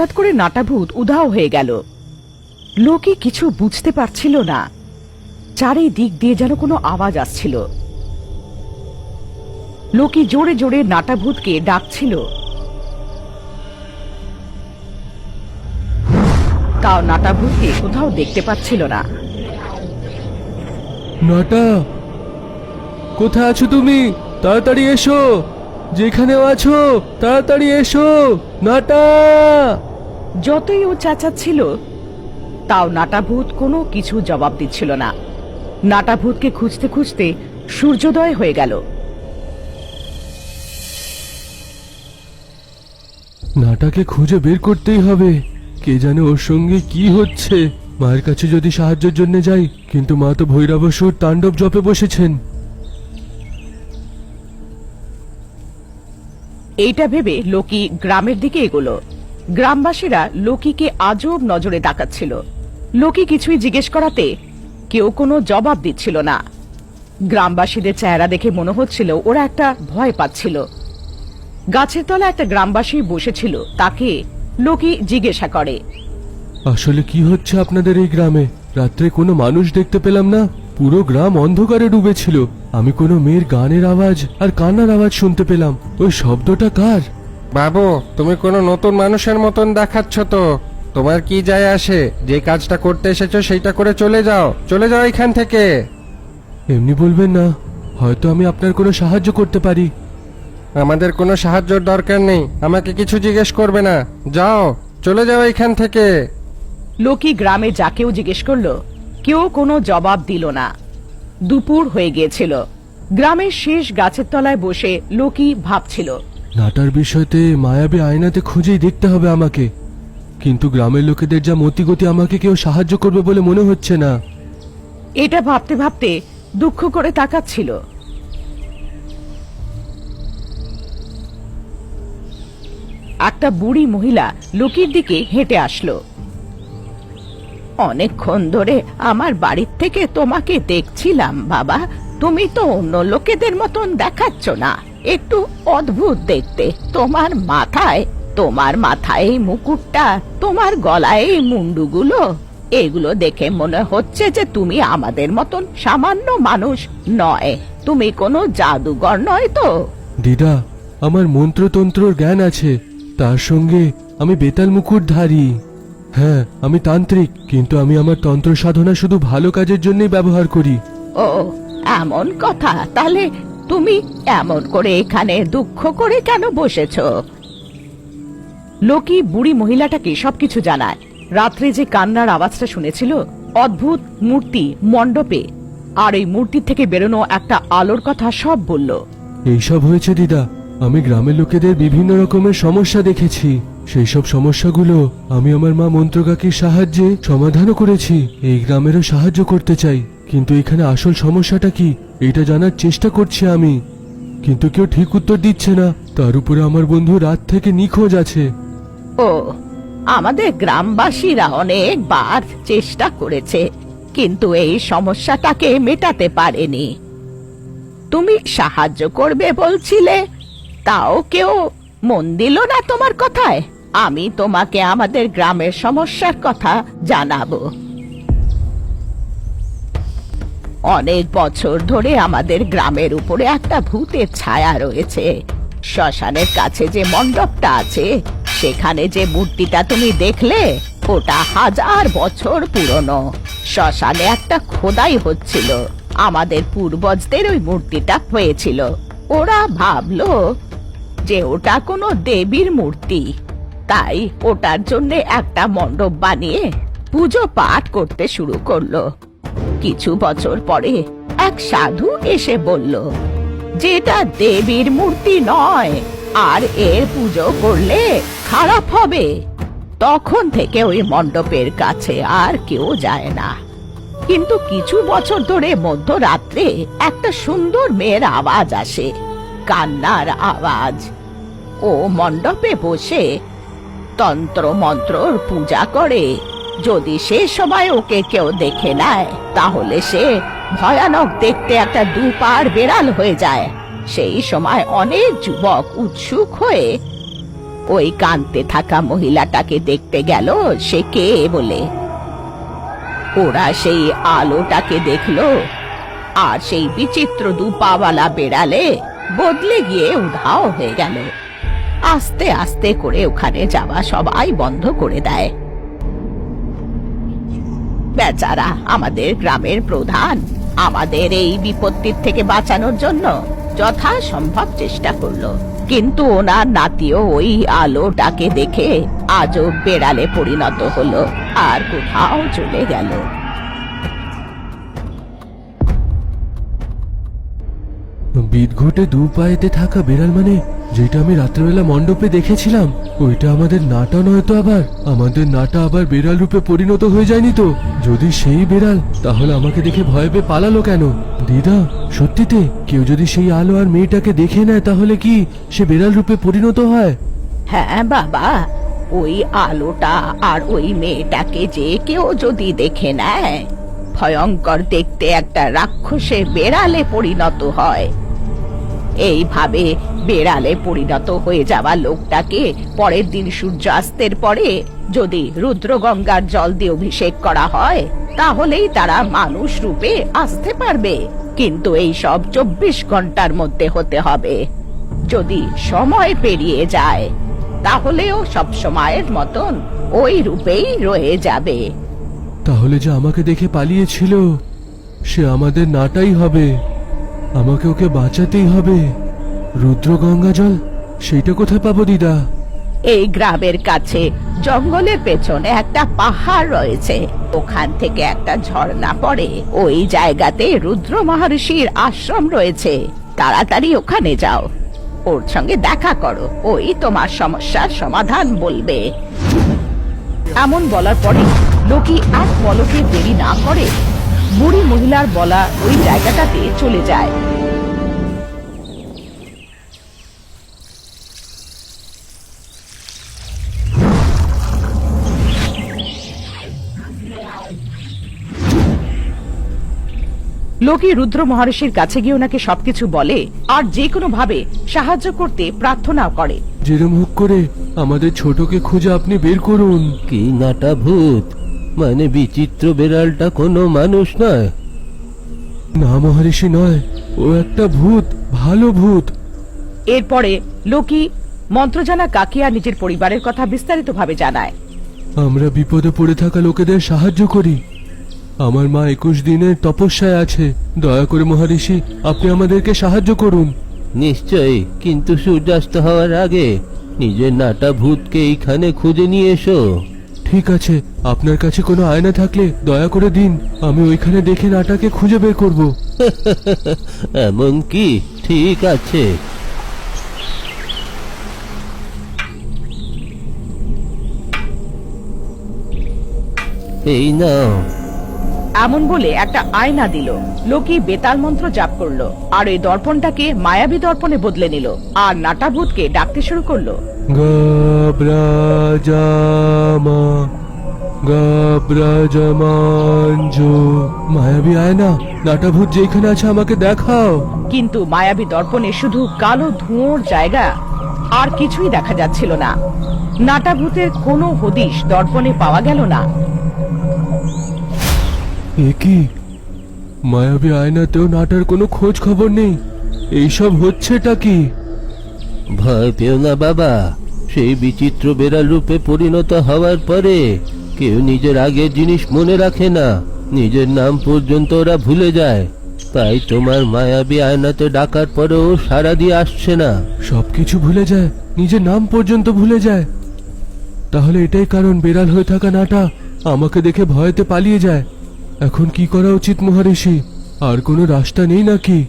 হঠাৎ করে নাটাভূত উধাও হয়ে গেল। লোকে কিছু বুঝতে পারছিল না। চারিদিক দিয়ে যেন কোনো আওয়াজ আসছিল। লোকে জোরে জোরে নাটাভূতকে ডাকছিল, তাও নাটাভূতকে কোথাও দেখতে পাচ্ছিল না। নাটা, কোথায় আছো তুমি? তাড়াতাড়ি এসো, যেখানেও আছো তাড়াতাড়ি এসো নাটা। যতই ও চেঁচাচ্ছিল তাও নাটাভূত কোনো কিছু জবাব দিচ্ছিল না। নাটাভূতকে খুঁজতে খুঁজতে সূর্যোদয় হয়ে গেল। নাটাকে খুঁজে বের করতেই হবে। কে জানে ওর সঙ্গে কি হচ্ছে। মায়ের কাছে যদি সাহায্যের জন্য যাই, কিন্তু মা তো ভৈরবাসুর তাণ্ডব জপে বসেছেন। এইটা ভেবে লোকি গ্রামের দিকে এগোলো। গ্রামবাসীরা লোকিকে আজব নজরে তাকাচ্ছিল। লোকি কিছুই জিজ্ঞেস করাতে কেউ কোনো জবাব দিচ্ছিল না। গ্রামবাসীদের চেহারা দেখে মনে হচ্ছিল ওরা একটা ভয় পাচ্ছিল। গাছের তলা একটা গ্রামবাসী বসেছিল, তাকে লোকি জিজ্ঞাসা করে, আসলে কি হচ্ছে আপনাদের এই গ্রামে? রাত্রে কোনো মানুষ দেখতে পেলাম না, পুরো গ্রাম অন্ধকারে ডুবেছিল। আমি কোনো মেয়ের গানের আওয়াজ আর কান্নার আওয়াজ শুনতে পেলাম। ওই শব্দটা কার? বাবু, তুমি কোনো নতুন মানুষের মতন দেখাচ্ছ তো। তোমার কি যায় আসে? যে কাজটা করতে এসেছো সেইটা করে চলে যাও, চলে যাও এখান থেকে। এমনি বলবেন না, হয়তো আমি আপনার কোনো সাহায্য করতে পারি। আমাদের কোনো সাহায্যের দরকার নেই, আমাকে কিছু জিজ্ঞেস করবে না। যাও, চলে যাও এখান থেকে। লোকি গ্রামে যাকেও জিজ্ঞেস করলো, কেউ কোনো জবাব দিল না। দুপুর হয়ে গিয়েছিল। গ্রামের শেষ গাছের তলায় বসে লোকি ভাবছিল, নাটার বিষয়তে মায়াবী আয়নাতে খুঁজেই দেখতে হবে আমাকে। কিন্তু গ্রামের লোকেদের যা মতিগতি, আমাকে কেউ সাহায্য করবে বলে মনে হচ্ছে না। এটা ভাবতে ভাবতে দুঃখ করে তাকাচ্ছিল। একটা বুড়ি মহিলা লোকির দিকে হেঁটে আসলো। অনেকক্ষণ ধরে আমার বাড়ির থেকে তোমাকে দেখছিলাম বাবা। তুমি তো অন্য লোকেদের মতন দেখাচ্ছ না, একটু অদ্ভুত দেখতে। তোমার মাথায় এই মুকুটটা, তোমার গলায় এই মুন্ডুগুলো, এগুলো দেখে মনে হচ্ছে যে তুমি আমাদের মতন সামান্য মানুষ নয়। তুমি কোনো জাদুঘর নয় তো? দিদা, আমার মন্ত্রতন্ত্রর জ্ঞান আছে, তার সঙ্গে আমি বেতাল মুকুটধারী। হ্যাঁ, আমি তান্ত্রিক, কিন্তু আমি আমার তন্ত্র সাধনা শুধু ভালো কাজের জন্যই ব্যবহার করি। ও, এমন কথা। তাহলে তুমি এমন করে এখানে দুঃখ করে কেন বসেছো? লোকি বুড়ি মহিলাটাকে সবকিছু জানায়। রাত্রে যে কান্নার আওয়াজটা শুনেছিল, অদ্ভুত মূর্তি মণ্ডপে, আর এই মূর্তির থেকে বেরোনো একটা আলোর কথা সব বলল। এইসব হয়েছে দিদা, আমি গ্রামের লোকেদের বিভিন্ন রকমের সমস্যা দেখেছি। সেই সব সমস্যাগুলো আমি আমার মা মন্ত্রকাকির সাহায্যে সমাধানও করেছি। এই গ্রামেরও সাহায্য করতে চাই, কিন্তু এখানে আসল সমস্যাটা কি এটা জানার চেষ্টা করছি আমি, কিন্তু কেউ ঠিক উত্তর দিচ্ছে না। তার উপরে আমার বন্ধু রাত থেকে নিখোঁজ আছে। ও, আমাদের গ্রামবাসীরা অনেকবার চেষ্টা করেছে, কিন্তু এই সমস্যাটাকে মেটাতে পারেনি। তুমি সাহায্য করবে বলছিলে, তাও কেউ মন দিল না তোমার কথায়। আমি তোমাকে আমাদের গ্রামের সমস্যার কথা জানাবো। অনেক বছর ধরে আমাদের গ্রামের উপরে একটা ভূতের ছায়া রয়েছে। শ্মশানের কাছে যে মণ্ডপটা আছে, সেখানে যে মূর্তিটা তুমি দেখলে, ওটা 1000 বছর পুরনো। শ্মশানে একটা খোদাই হচ্ছিল, আমাদের পূর্বজদের ওই মূর্তিটা হয়েছিল। ওরা ভাবলো যে ওটা কোনো দেবীর মূর্তি, তাই ওটার জন্য একটা মণ্ডপ বানিয়ে পুজো পাঠ করতে শুরু করলো। কিছু বছর পরে এক সাধু এসে বলল যে এটা দেবীর মূর্তি নয়, আর এর পুজো করলে খারাপ হবে। তখন থেকে ওই মণ্ডপের কাছে আর কেউ যায় না। কিন্তু কিছু বছর ধরে মধ্যরাত্রে একটা সুন্দর মেয়ের আওয়াজ আসে, কান্নার আওয়াজ। ও মণ্ডপে বসে তন্ত্র মন্ত্রর পূজা করে। যদি সে সময় ওকে কেউ দেখে নেয়, তাহলে সে ভয়ানক দেখতে একটা দুপার বেড়াল হয়ে যায়। সেই সময় অনেক যুবক উৎসুক হয়ে ওই কাঁদতে থাকা মহিলাটাকে দেখতে গেল সে কে বলে। ওরা সেই আলোটাকে দেখলো, আর সেই বিচিত্র দুপাওয়ালা বেড়ালে বদলে গিয়ে উধাও হয়ে গেল। আস্তে আস্তে করে ওখানে যাওয়া সবাই বন্ধ করে দেয়। বেচারা আমাদের গ্রামের প্রধান আমাদের এই বিপত্তির থেকে বাঁচানোর জন্য যথাসম্ভব চেষ্টা করলো, কিন্তু ওনার নাতিও ওই আলোটাকে দেখে আজও বেড়ালে পরিণত হলো আর কোথাও চলে গেল। বিদঘুটে দু পায়েতে থাকা বেড়াল মানে যেটা আমি রাত্রেবেলা মণ্ডপে দেখেছিলাম, ওইটা আমাদের নাটা নয় তো? আবার আমাদের নাটা আবার বেড়াল রূপে পরিণত হয়ে যায়নি তো? যদি সেই বেড়াল, তাহলে আমাকে দেখে ভয় পেয়ে পালালো কেন? দিদা, সত্যিতে কেউ যদি সেই আলো আর মেয়েটাকে দেখে নেয় তাহলে কি সে বেড়াল রূপে পরিণত হয়? হ্যাঁ বাবা, ওই আলোটা আর ওই মেয়েটাকে যে কেউ যদি দেখে নেয়, ভয়ঙ্কর দেখতে একটা রাক্ষসে বেড়ালে পরিণত হয়। এইভাবে বেড়ালে পরিণত হয়ে যাওয়া লোকটাকে পরের দিন সূর্যাস্তের পরে যদি রুদ্রগঙ্গার জল দিয়ে অভিষেক করা হয়, তাহলেই তারা মানুষ রূপে আসতে পারবে। কিন্তু এই সব 24 ঘন্টার মধ্যে হতে হবে। যদি সময় পেরিয়ে যায় তাহলেও সব সময়ের মতন ওই রূপেই রয়ে যাবে। তাহলে যে আমাকে দেখে পালিয়েছিল সে আমাদের নাটাই হবে। আমাকে ওকে বাঁচাতেই হবে। রুদ্রগঙ্গা জল, সেইটা কোথায় পাবো দিদা? এই গ্রামের কাছে জঙ্গলের পেছনে একটা পাহাড় রয়েছে, ওখান থেকে একটা ঝর্ণা পড়ে। ওই জায়গাতে রুদ্র মহর্ষির আশ্রম রয়েছে। তাড়াতাড়ি ওখানে যাও, ওর সঙ্গে দেখা করো, ওই তোমার সমস্যার সমাধান বলবে। এমন বলার পরে লোকি এক পলকে দেরি না করে বুড়ি মহিলার বলা ওই জায়গাটাতে চলে যায়। লোকি রুদ্র মহর্ষির কাছে গিয়ে ওনাকে সবকিছু বলে আর যে কোনো ভাবে সাহায্য করতে প্রার্থনা করে। যেরম হোক করে আমাদের ছোটকে খুঁজে আপনি বের করুন। কি নাটা ভূত? মানে বিচিত্র বেড়ালটা কোনো মানুষ নয়? না মহর্ষি নয়, ও একটা ভূত, ভালো ভূত। এরপরে লোকি মন্ত্র জানা কাকিয়া নিজের পরিবারের কথা বিস্তারিতভাবে জানায়। আমরা বিপদে পড়ে থাকা লোকেদের সাহায্য করি। আমার মা 21 দিনের তপস্যায় আছে। দয়া করে মহর্ষি আপনি আমাদেরকে সাহায্য করুন। নিশ্চয়ই, কিন্তু সূর্যাস্ত হওয়ার আগে নিজের নাটা ভূতকে এইখানে খুঁজে নিয়ে এসো। ঠিক আছে, আপনার কাছে কোনো আয়না থাকলে দয়া করে দিন, আমি ওইখানে দেখে নাটাকে খুঁজে বের করব। এমন কি? ঠিক আছে। এই নাও। এমন বলে একটা আয়না দিল। লোকি বেতাল মন্ত্র জাপ করলো আর ওই দর্পণটাকে মায়াবী দর্পণে বদলে নিল আর নাটা ভূতকে ডাকতে শুরু করলো। গাব্রাজামা গাব্রাজামাঞ্জো। মায়াবী আয়না, নাটা ভূত যেখানে আছে আমাকে দেখাও। কিন্তু মায়াবী দর্পণে শুধু কালো ধোঁয়ার জায়গা, আর কিছুই দেখা যাচ্ছিল না। নাটা ভূতের কোনো হদিশ দর্পণে পাওয়া গেল না। এ কি? মায়াবী আয়নাতেও নাটার কোনো খোঁজ খবর নেই। এইসব হচ্ছেটা কি? ভয় পেও না বাবা, সেই বিচিত্র বেড়াল রূপে পরিণত হওয়ার পরে কেউ নিজের আগের জিনিস মনে রাখে না, নিজের নাম পর্যন্ত ওরা ভুলে যায়। তাই তোমার মায়াবী আয়নাতে ডাকার পরেও সাড়া দিয়ে আসছে না। সবকিছু ভুলে যায়, নিজের নাম পর্যন্ত ভুলে যায়। তাহলে এটাই কারণ বেড়াল হয়ে থাকা নাটা আমাকে দেখে ভয়েতে পালিয়ে যায়। এখন কি করা উচিত মহর্ষি? আর কোনো রাস্তা নেই নাকি?